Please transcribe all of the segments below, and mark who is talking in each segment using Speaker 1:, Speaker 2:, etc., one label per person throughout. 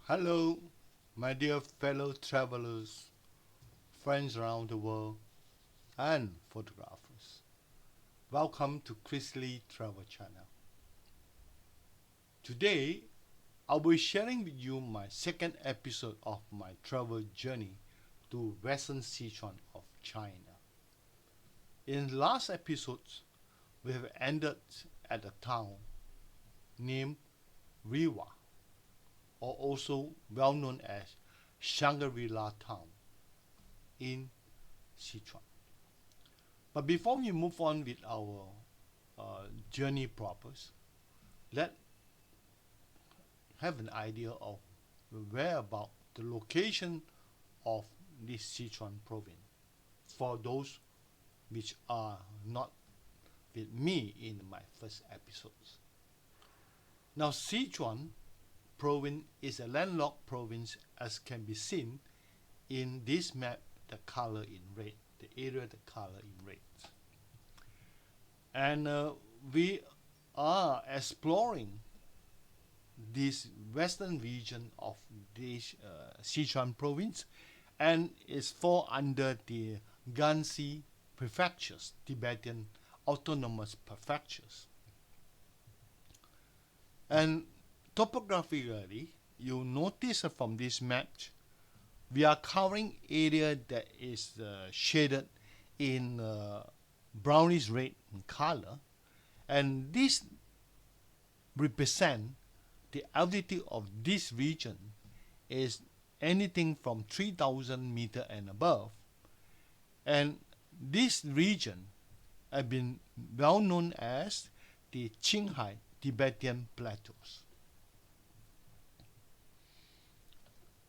Speaker 1: Hello, my dear fellow travelers, friends around the world, and photographers. Welcome to Chris Lee Travel Channel. Today, I'll be sharing with you my second episode of my travel journey to Western Sichuan of China. In the last episodes, we have ended at a town named Rewa, or also well known as Shangri-La Town in Sichuan. But before we move on with our journey purpose, let's have an idea of where about the location of this Sichuan province for those which are not with me in my first episodes. Now, Sichuan province is a landlocked province as can be seen in this map, the color in red, the area, the color in red. And we are exploring this western region of this Sichuan province, and is fall under the Gansu prefectures, Tibetan autonomous prefectures. And topographically, you notice from this map, we are covering area that is shaded in brownish red in color, and this represent the altitude of this region is anything from 3,000 meter and above, and this region has been well known as the Qinghai Tibetan Plateaus.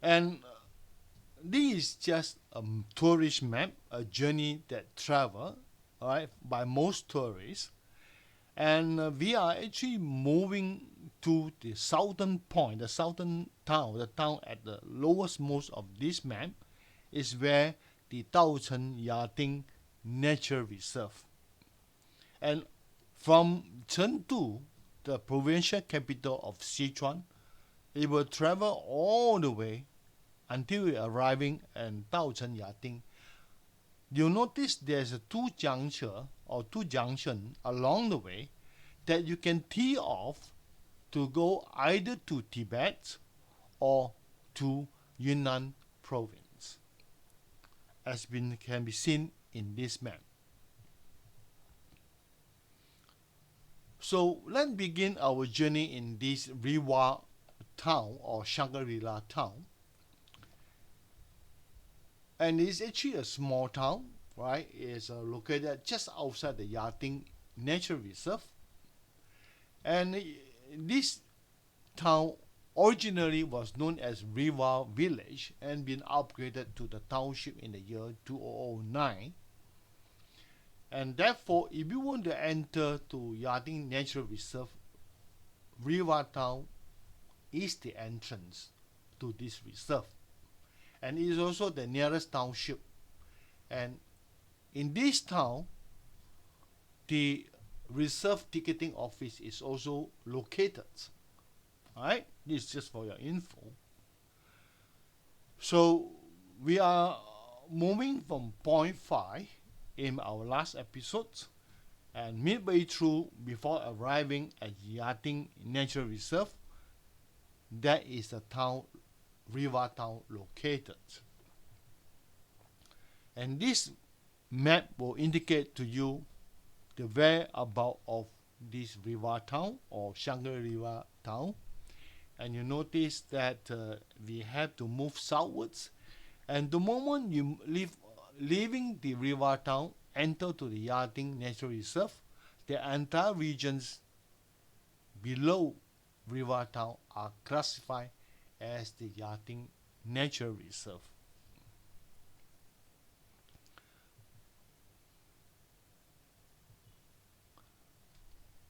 Speaker 1: And this is just a tourist map, a journey that travel, right, by most tourists, and we are actually moving to the southern point, the southern town, the town at the lowest most of this map, is where the Daocheng Yading Nature Reserve. And from Chengdu, the provincial capital of Sichuan, it will travel all the way until arriving in Daocheng Yading. You'll notice there's a two junction along the way that you can tee off to go either to Tibet or to Yunnan province, as can be seen in this map. So let's begin our journey in this Rewa town or Shangri-La town. And it's actually a small town, right? It's located just outside the Yading Nature Reserve. And this town originally was known as Rewa Village and been upgraded to the township in the year 2009. And therefore, if you want to enter to Yading Nature Reserve, Rewa Town is the entrance to this reserve. And it is also the nearest township. And in this town, the reserve ticketing office is also located. Alright, this is just for your info. So we are moving from point 5 in our last episode, and midway through before arriving at Yading Nature Reserve, that is the town, Rewa town located. And this map will indicate to you the whereabout of this Rewa town or Shangri-La town. And you notice that we have to move southwards. And the moment you leaving the Rewa town, enter to the Yading Nature Reserve, the entire regions below Rewa town are classified as the Yading Nature Reserve.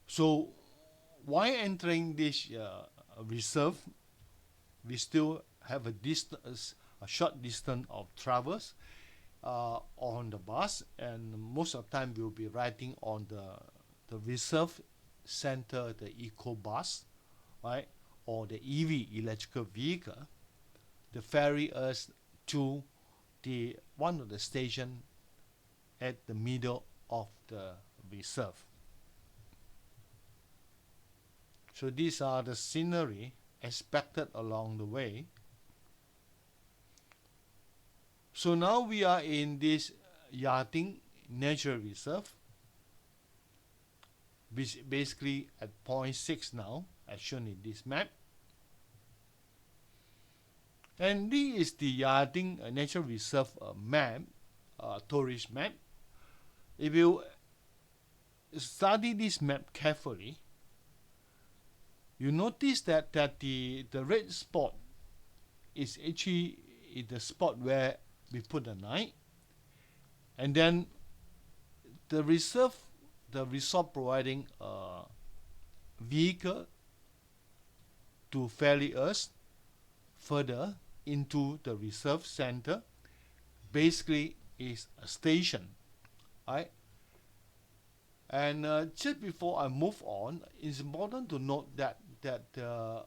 Speaker 1: So, while entering this reserve, we still have a short distance of travels on the bus, and most of the time we'll be riding on the reserve center, the eco bus, right, or the EV, electrical vehicle. to ferry us to the one of the station at the middle of the reserve. So these are the scenery expected along the way. So now we are in this Yating Nature Reserve, basically at point 6 now, as shown in this map. And this is the Yating Nature Reserve map, tourist map. If you study this map carefully, you notice that the red spot is actually the spot where we put the night, and then the resort providing a vehicle to ferry us further into the reserve center. Basically is a station, right? And just before I move on, it's important to note that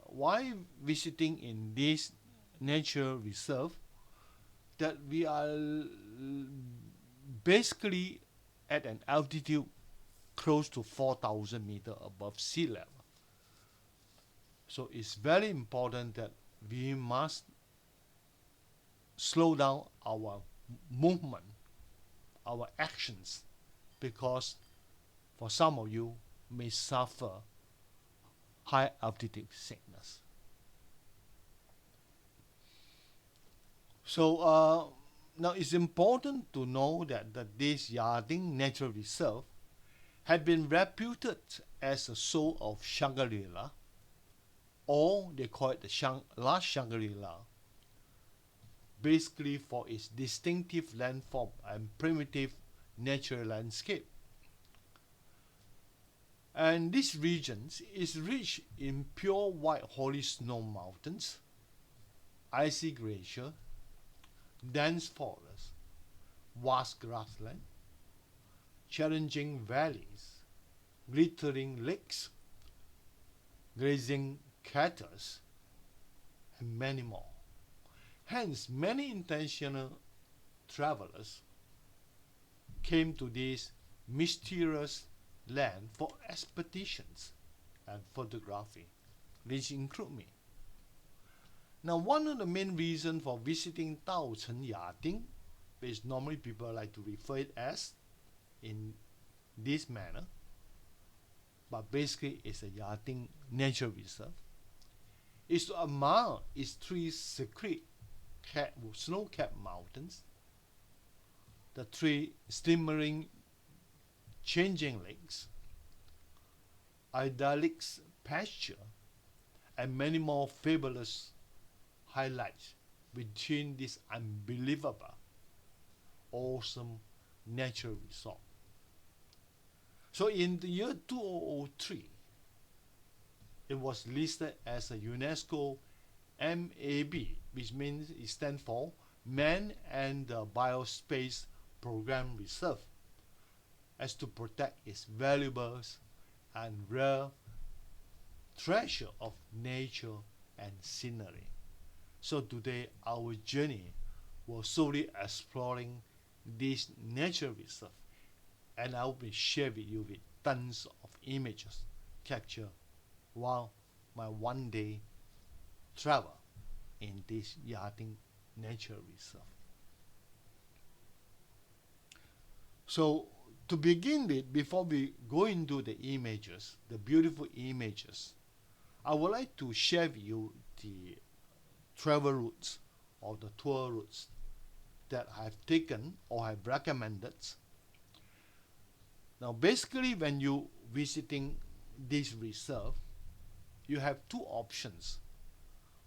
Speaker 1: while visiting in this nature reserve, that we are basically at an altitude close to 4,000 meters above sea level. So it's very important that we must slow down our movement, our actions, because for some of you may suffer high altitude sickness. So now it's important to know that this Yating Nature Reserve had been reputed as a soul of Shangri-La, or they call it the last Shangri-La, basically for its distinctive landform and primitive natural landscape. And this region is rich in pure white holy snow mountains, icy glacier, dense forest, vast grassland, challenging valleys, glittering lakes, grazing cattle, and many more. Hence, many intentional travelers came to this mysterious land for expeditions and photography, which include me. Now, one of the main reasons for visiting Daocheng Yating, which normally people like to refer it as in this manner, but basically it's a Yating Nature Reserve, is to admire its three secret snow-capped mountains, the three shimmering changing lakes, idyllic pasture, and many more fabulous highlights between this unbelievable, awesome nature resort. So in the year 2003, it was listed as a UNESCO MAB, which means it stands for Man and the Biospace Program Reserve, as to protect its valuables and rare treasure of nature and scenery. So today our journey was solely exploring this nature reserve, and I will be sharing with you with tons of images captured while my one-day travel in this Yating Nature Reserve. So to begin with, before we go into the images, the beautiful images, I would like to share with you the travel routes or the tour routes that I've taken or have recommended. Now basically when you visiting this reserve, you have two options.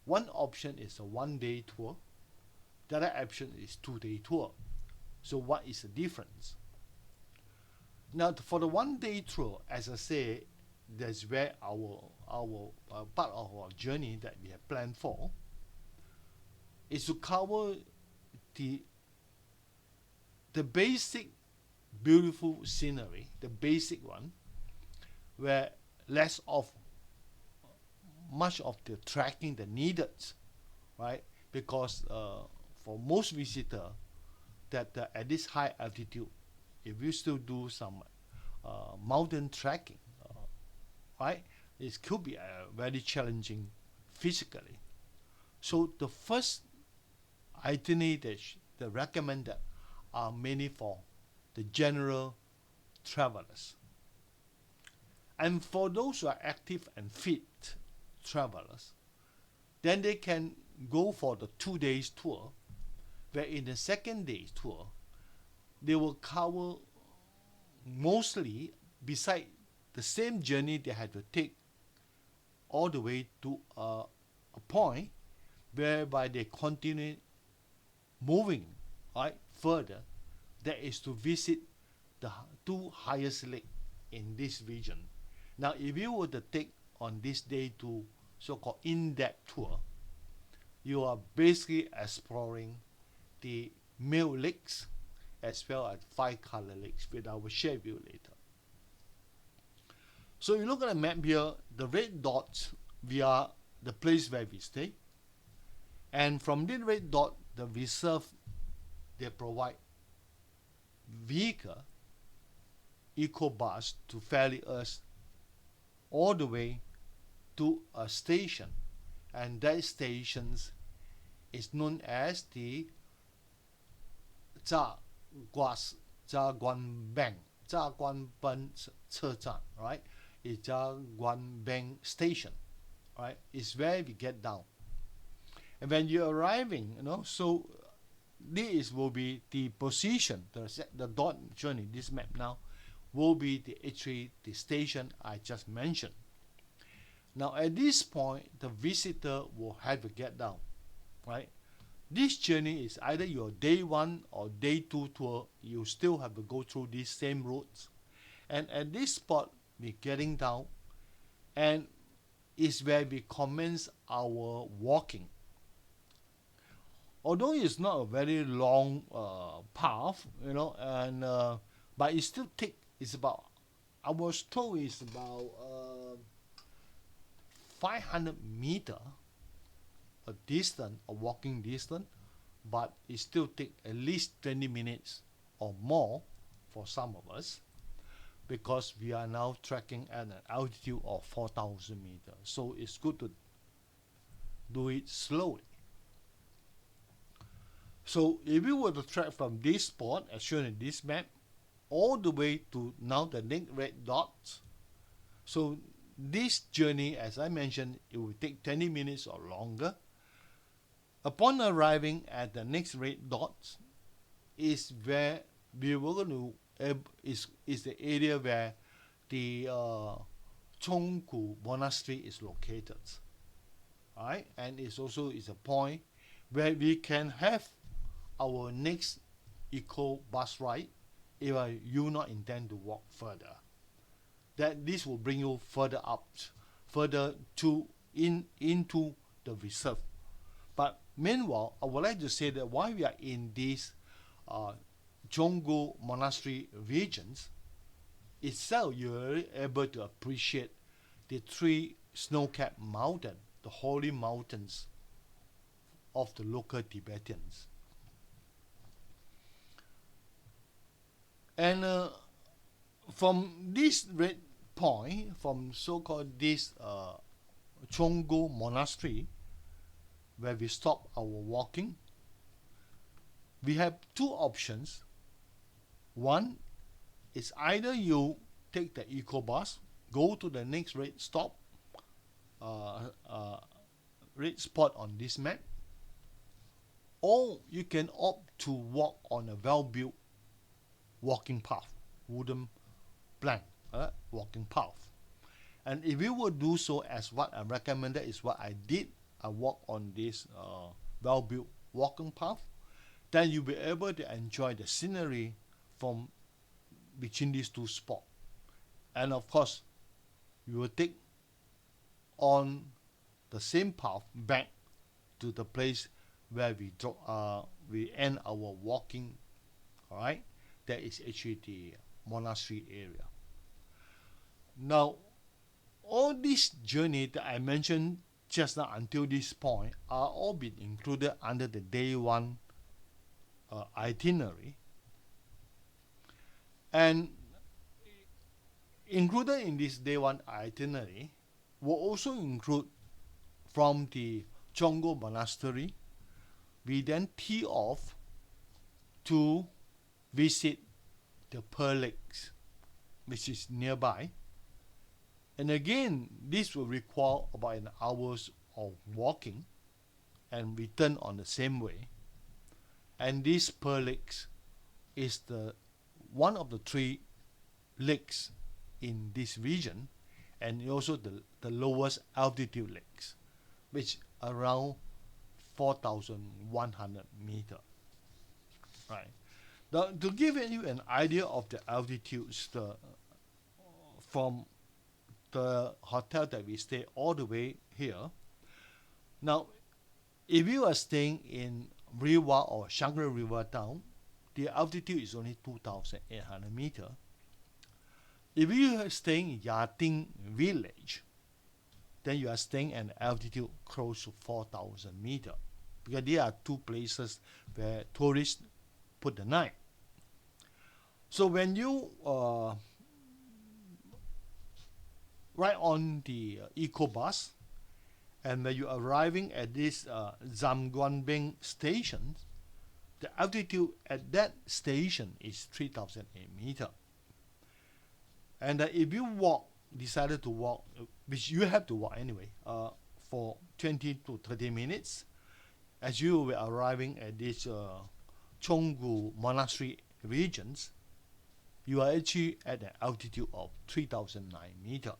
Speaker 1: One option is a one-day tour, the other option is two-day tour. So what is the difference? Now for the one-day tour, as I say, that's where our part of our journey that we have planned for is to cover the basic beautiful scenery, the basic one, where much of the trekking that needed, right? because for most visitor that at this high altitude, if you still do some mountain trekking, right, it could be very challenging physically. So the first itinerary that recommended are mainly for the general travelers. And for those who are active and fit travelers, then they can go for the 2 days tour, where in the second day's tour, they will cover mostly beside the same journey they had to take all the way to a point whereby they continue moving right further, that is to visit the two highest lake in this region. Now if you were to take on this day to so-called in-depth tour, you are basically exploring the Male Lakes as well as Five Color Lakes, which I will share with you later. So you look at the map here, the red dots, we are the place where we stay. And from this red dot, the reserve, they provide vehicle, eco bus to ferry us all the way to a station. And that station is known as the Zha Guan Ben 车站, right? It's Zha Guan Ben station, right? It's where we get down. And when you're arriving, so this will be the position, the dot shown in this map now, will be the station I just mentioned. Now at this point, the visitor will have to get down, right? This journey is either your day 1 or day 2 tour, you still have to go through these same roads. And at this spot, we're getting down, and is where we commence our walking. Although it's not a very long path, but it still it's about, I was told it's about 500 meter a distance, a walking distance, but it still take at least 20 minutes or more for some of us, because we are now trekking at an altitude of 4,000 meters. So it's good to do it slowly. So if you were to trek from this spot, as shown in this map, all the way to now the next red dots, so this journey, as I mentioned, it will take 20 minutes or longer. Upon arriving at the next red dots is where we were going to is the area where the Chonggu Monastery is located, right? And it's also is a point where we can have our next eco bus ride if you not intend to walk further. That this will bring you further up, further to into the reserve. But meanwhile, I would like to say that while we are in these Chonggu Monastery regions itself, you're able to appreciate the 3 snow-capped mountains, the holy mountains of the local Tibetans. And from this red point, from so-called this Chonggu Monastery, where we stop our walking, we have 2 options. One is either you take the eco bus, go to the next red stop, red spot on this map, or you can opt to walk on a well-built walking path, wooden plank walking path. And if you would do so as what I recommended is what I did, I walk on this well-built walking path, then you'll be able to enjoy the scenery from between these 2 spots. And of course, you will take on the same path back to the place where we end our walking. All right, that is actually the monastery area. Now, all this journey that I mentioned just now until this point are all been included under the day one itinerary. And included in this day one itinerary will also include from the Chongo Monastery, we then tee off to visit the Pearl Lakes, which is nearby. And again, this will require about an hour's of walking and return on the same way. And this Pearl Lakes is the one of the 3 lakes in this region, and also the lowest altitude lakes, which around 4,100 meter. Right. Now, to give you an idea of the altitudes, from the hotel that we stay all the way here. Now, if you are staying in Rewa or Shangri River Town, the altitude is only 2,800 meter. If you are staying in Yating Village, then you are staying at an altitude close to 4,000 meter, because there are 2 places where tourists put the night. So when you ride on the eco bus, and when you are arriving at this Zamguanbing station, the altitude at that station is 3,008 meter. And if you decided to walk, which you have to walk anyway, for 20 to 30 minutes, as you were arriving at this Chonggu Monastery regions, you are actually at an altitude of 3,009 meter.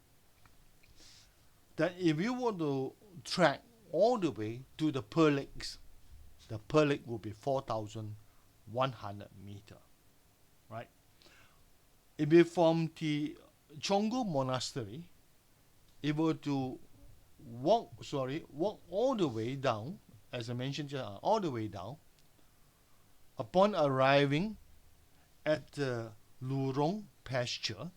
Speaker 1: Then if you want to trek all the way to the Pearl Lakes, the Pearl Lake will be 4,100 meter, right? If you from the Chonggu Monastery, if you were to walk all the way down, as I mentioned just all the way down, upon arriving at the Lurong pasture,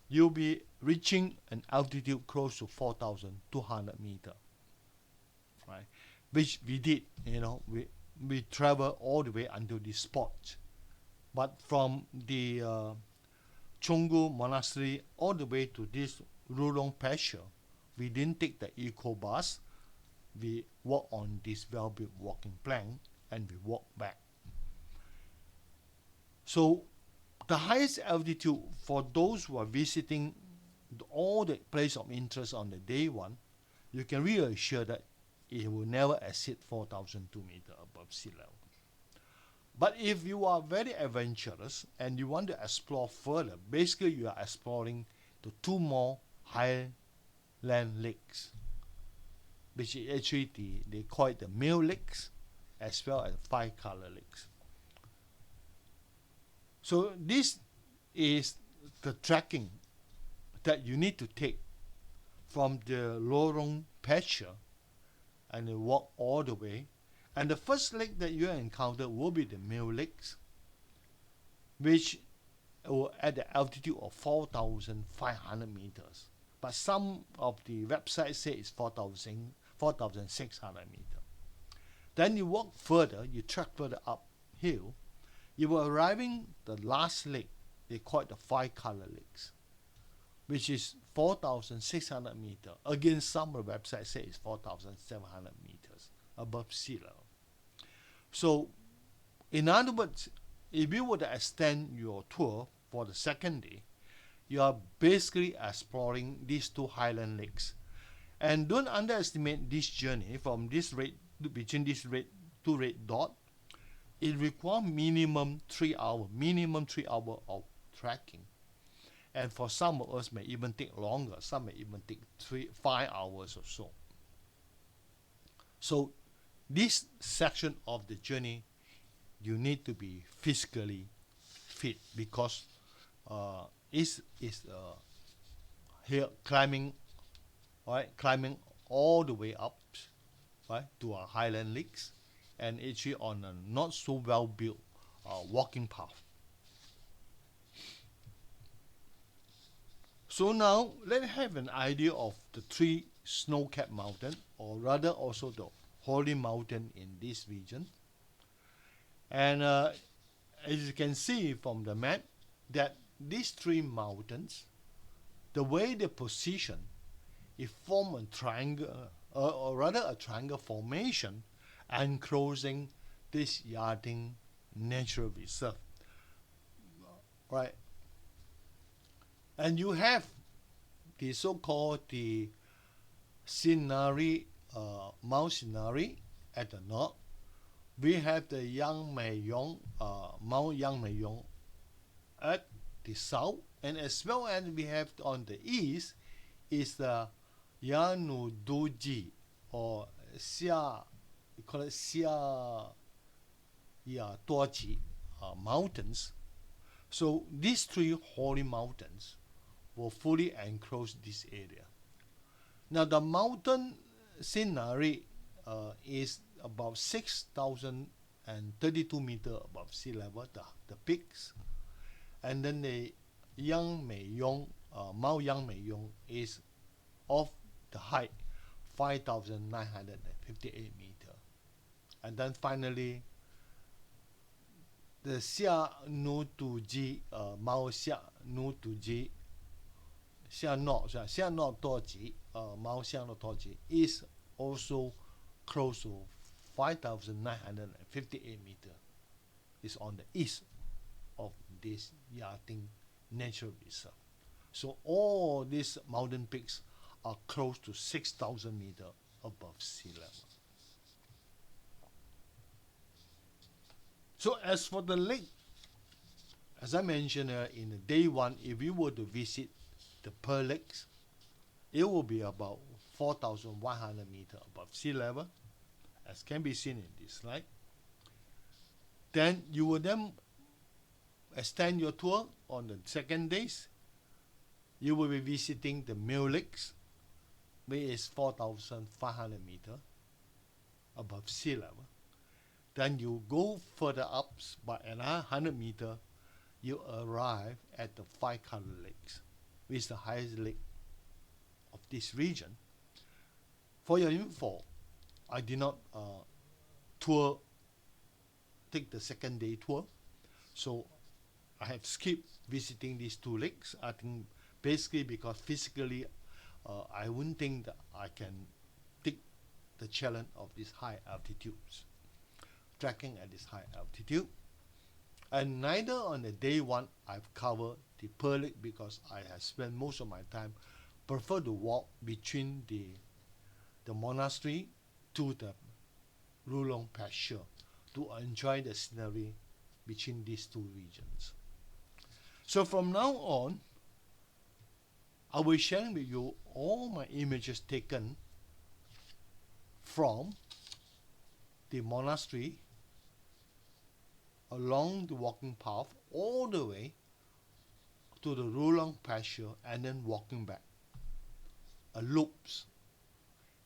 Speaker 1: you'll be reaching an altitude close to 4,200 meter, right? Which we did, we travel all the way until this spot. But from the Chonggu Monastery all the way to this Lurong pasture, we didn't take the eco bus. We walk on this well-built walking plank and we walk back. So the highest altitude for those who are visiting all the places of interest on the day one, you can really assure that it will never exceed 4,002 meters above sea level. But if you are very adventurous and you want to explore further, basically you are exploring the 2 more highland lakes, which is actually they call it the Mill Lakes as well as 5 Color Lakes. So this is the trekking that you need to take from the Lorong pasture and you walk all the way. And the first lake that you encounter will be the Mill Lakes, which will at the altitude of 4,500 meters. But some of the websites say it's 4,600 meters. Then you walk further, you trek further uphill, you were arriving the last lake, they call it the 5 Color Lakes, which is 4,600 meters. Again, some of the websites say it's 4,700 meters above sea level. So, in other words, if you were to extend your tour for the second day, you are basically exploring these 2 highland lakes. And don't underestimate this journey from this between these 2 red dots. It requires minimum 3 hours of trekking. And for some of us may even take longer, some may even take 5 hours or so. So this section of the journey, you need to be physically fit because it's here climbing all the way up, right, to our highland lakes, and actually on a not so well built walking path. So now let's have an idea of the 3 snow-capped mountain, or rather also the holy mountain in this region. And as you can see from the map, that these three mountains, the way they position, it form a triangle, or rather a triangle formation, enclosing this Yarding Natural Reserve, right? And you have the so-called the Sinari, Mount Sinari at the north. We have the Yangmei Mount Yangmei at the south, and as well as we have on the east is the Yanuduji, or Xia, we call it Xia Duoji mountains. So these three holy mountains will fully enclose this area. Now the mountain scenery is about 6,032 meters above sea level, the peaks. And then the Mount Yangmei is of the height 5,958 meters. And then finally, the Xia Nutuji, Mount Xia Nutuji, Mount Xia Nutuji is also close to 5,958 meters. It's on the east of this Yarding Natural Reserve. So all these mountain peaks are close to 6,000 meters above sea level. So as for the lake, as I mentioned in the day one, if we were to visit the Pearl Lakes, it will be about 4,100 meters above sea level, as can be seen in this slide. Then you will then extend your tour on the second days. You will be visiting the Mill Lakes, which is 4,500 meters above sea level. Then you go further up by another 100 meters, you arrive at the Five Color Lakes, which is the highest lake of this region. For your info, I did not take the second day tour, so I have skipped visiting these two lakes. I think basically because physically I wouldn't think that I can take the challenge of these high altitudes, trekking at this high altitude. And neither on the day one I've covered the Pearl Lake, because I have spent most of my time prefer to walk between the monastery to the Rulong pasture to enjoy the scenery between these two regions. So from now on, I will share with you all my images taken from the monastery along the walking path all the way to the Rulong pasture and then walking back. Loops,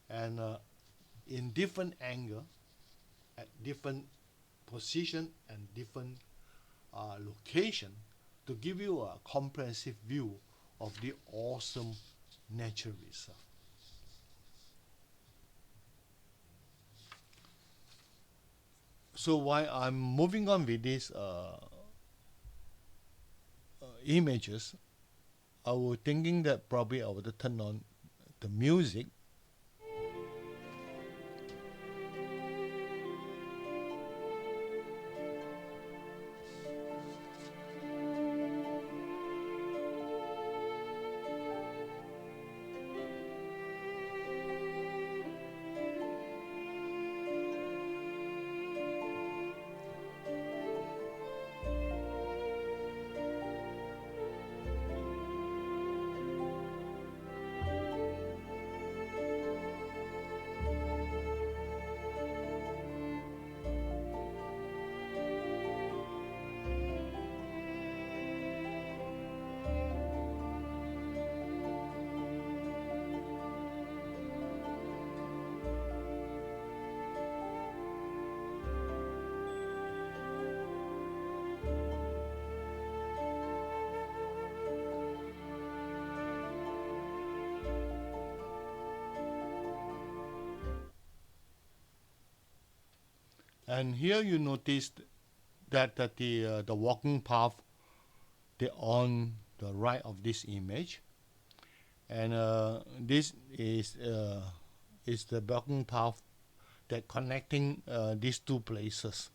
Speaker 1: and in different angle, at different position and different location, to give you a comprehensive view of the awesome nature reserve. So while I'm moving on with these images, I was thinking that probably I would turn on the music. And here you notice that the walking path they on the right of this image, and this is the walking path that connecting these two places.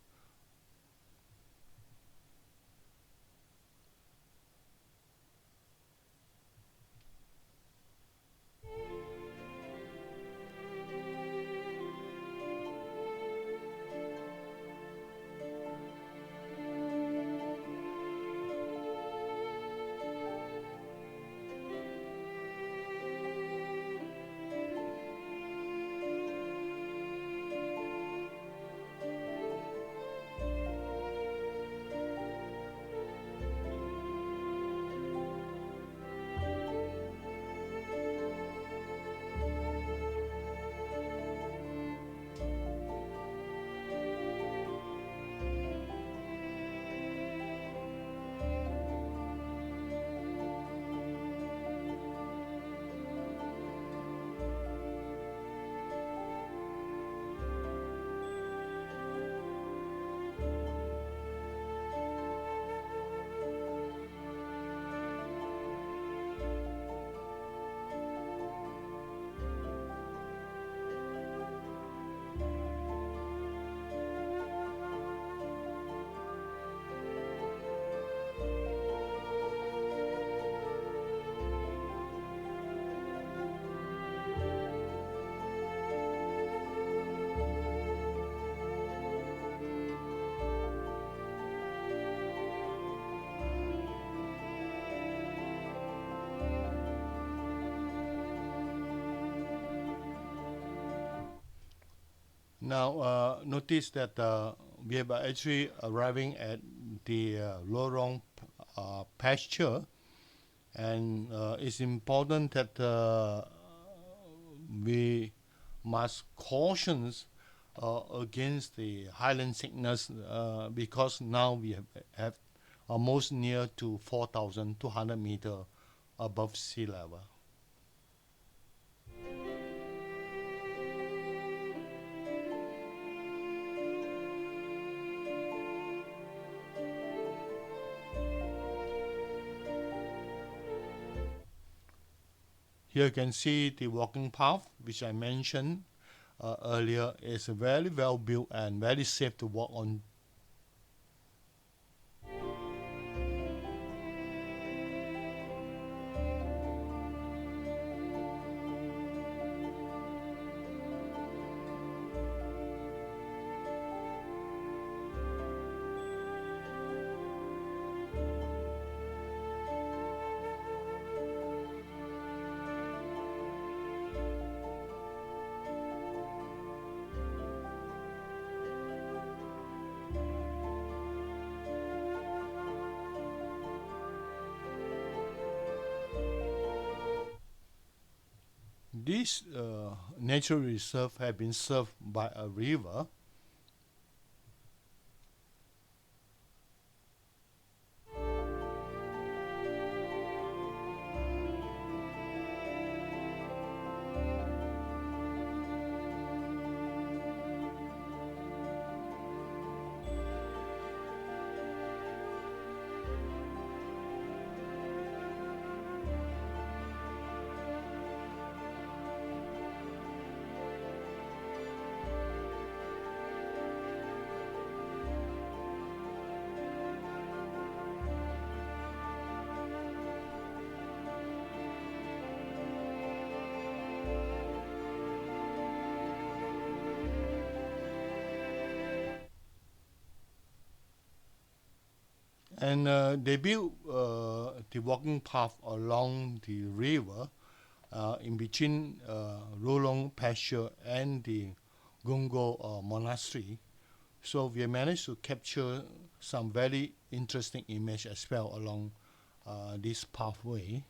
Speaker 1: Now, notice that we are actually arriving at the Lorong pasture, and it's important that we must caution against the highland sickness because now we have almost near to 4,200 meter above sea level. Here you can see the walking path, which I mentioned earlier, is very well built and very safe to walk on. This natural reserve have been served by a river. And they built the walking path along the river in between Lorong Pasture and the Gungo Monastery. So we managed to capture some very interesting image as well along this pathway.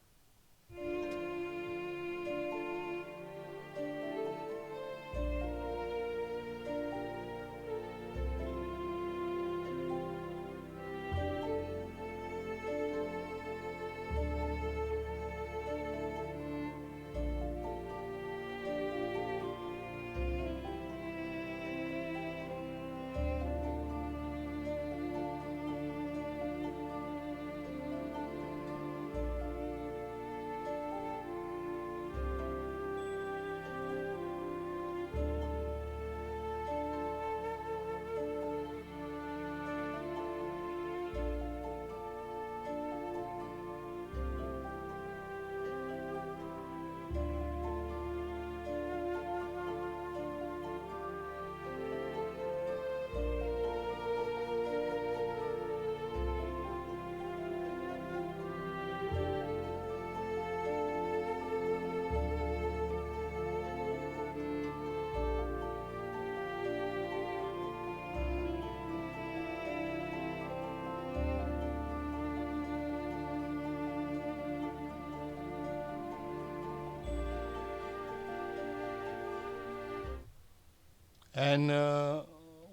Speaker 1: And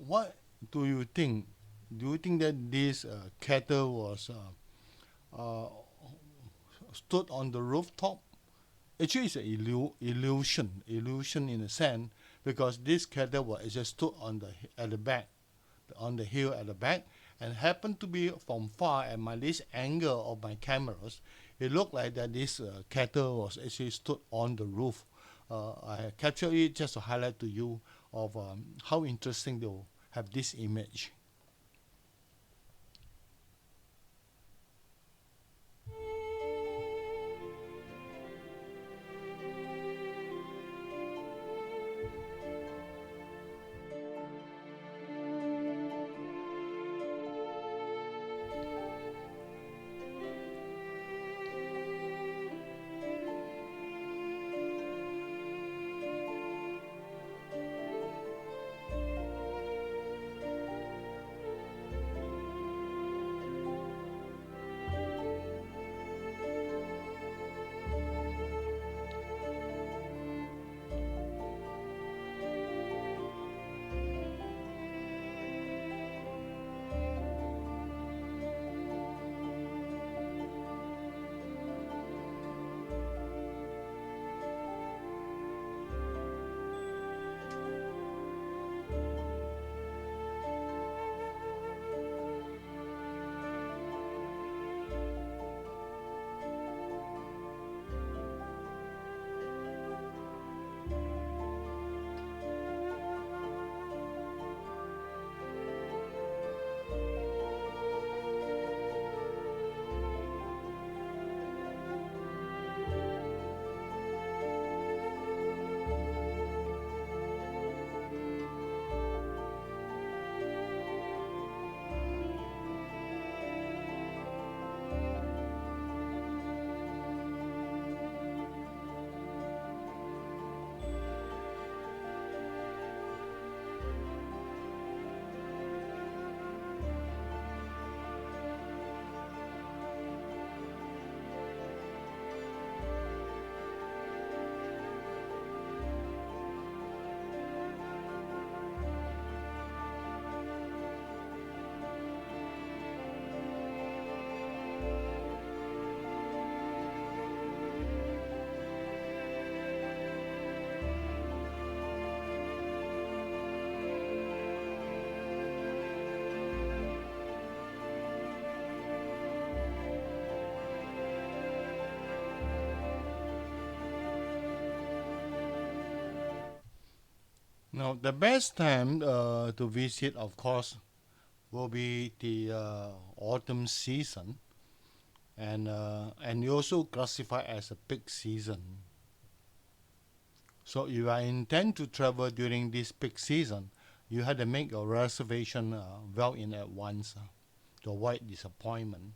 Speaker 1: what do you think? Do you think that this cattle was stood on the rooftop? Actually, it's an illusion in a sense, because this cattle was just stood on the at the back, on the hill at the back, and happened to be from far at my this angle of my cameras. It looked like that this cattle was actually stood on the roof. I captured it just to highlight to you of how interesting they will have this image. Now, the best time to visit, of course, will be the autumn season, and you also classify as a peak season. So, if I intend to travel during this peak season, you had to make your reservation well in advance to avoid disappointment.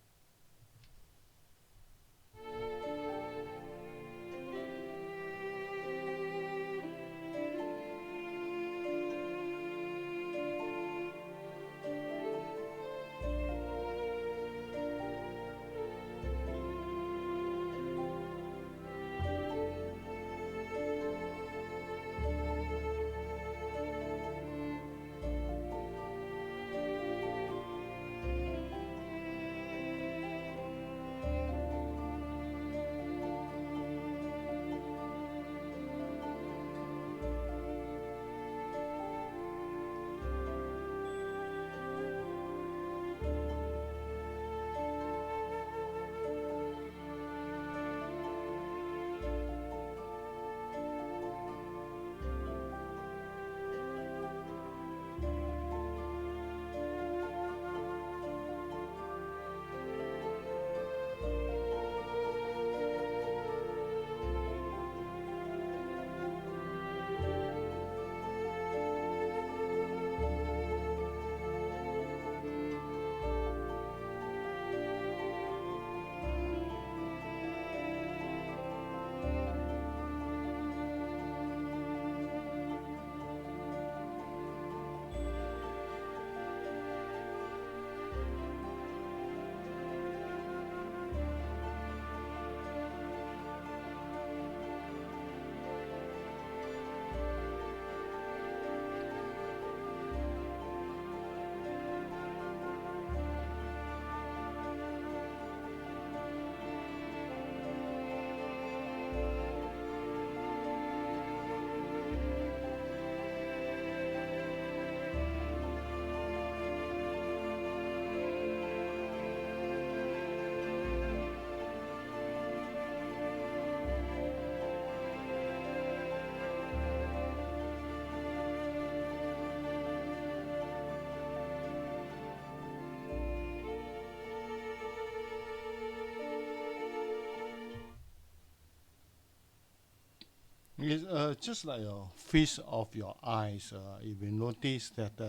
Speaker 1: It's just like a feast of your eyes. If you notice that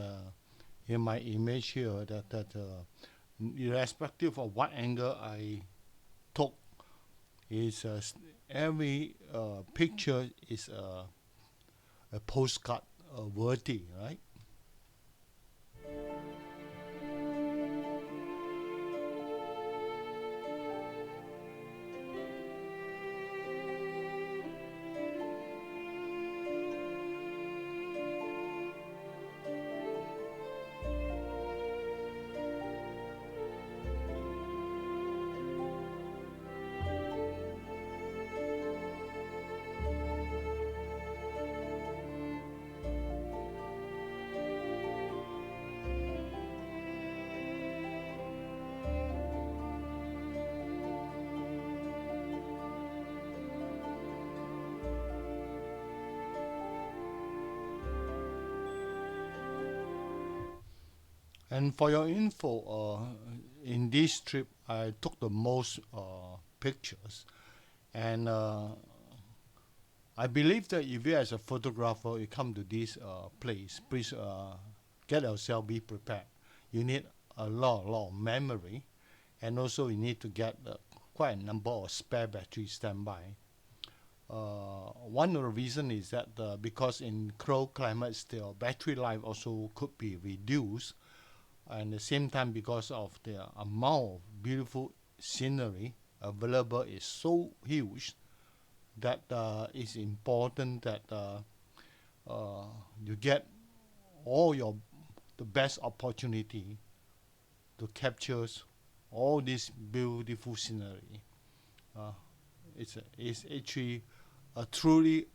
Speaker 1: in my image here, that irrespective of what angle I took, is every picture is a postcard worthy, right? And for your info, in this trip, I took the most pictures, and I believe that if you as a photographer, you come to this place, please get yourself be prepared. You need a lot of memory, and also you need to get quite a number of spare batteries standby. One of the reason is that because in cold climates, the battery life also could be reduced, and at the same time because of the amount of beautiful scenery available is so huge that it's important that you get all your the best opportunity to capture all this beautiful scenery. Uh, it's actually a truly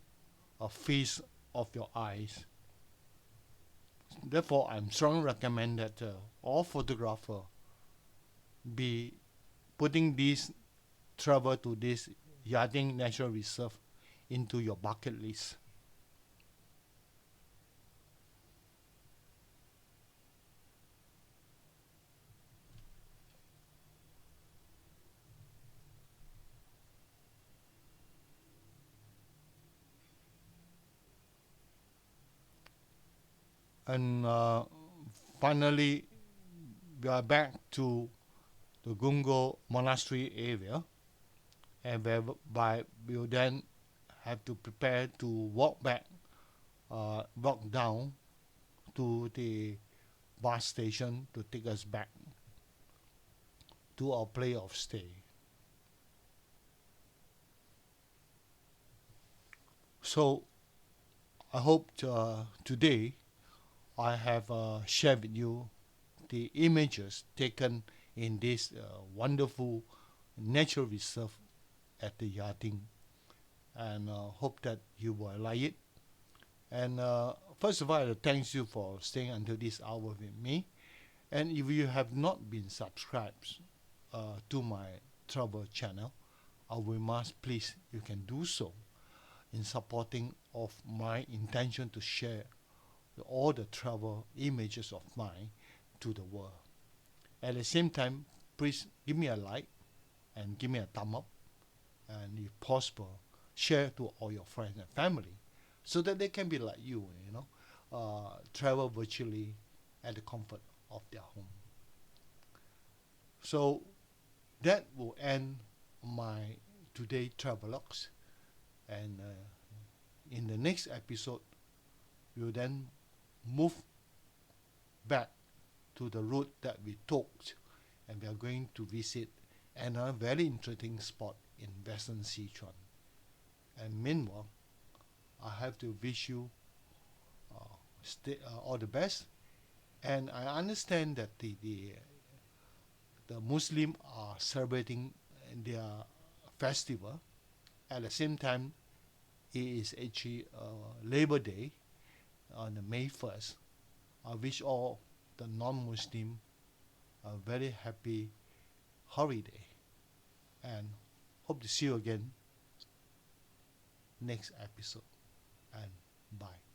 Speaker 1: a feast of your eyes. Therefore, I'm strongly recommend that all photographer be putting this travel to this Yarding Nature Reserve into your bucket list. And finally, we are back to the Gungo Monastery area, and whereby we will then have to prepare to walk down to the bus station to take us back to our place of stay. So I hope today I have shared with you the images taken in this wonderful natural reserve at the Yarding, and hope that you will like it. And first of all, I thank you for staying until this hour with me. And if you have not been subscribed to my travel channel, I will must please you can do so in supporting of my intention to share all the travel images of mine to the world. At the same time, please give me a like and give me a thumb up, and if possible, share to all your friends and family, so that they can be like you, travel virtually at the comfort of their home. So that will end my today travelogues, and in the next episode, we'll then move back to the route that we took, and we are going to visit another very interesting spot in Western Sichuan. And meanwhile, I have to wish you all the best. And I understand that the Muslim are celebrating their festival. At the same time, it is actually Labor Day on the May 1st. I wish all the non-Muslim a very happy holiday, and hope to see you again next episode, and bye.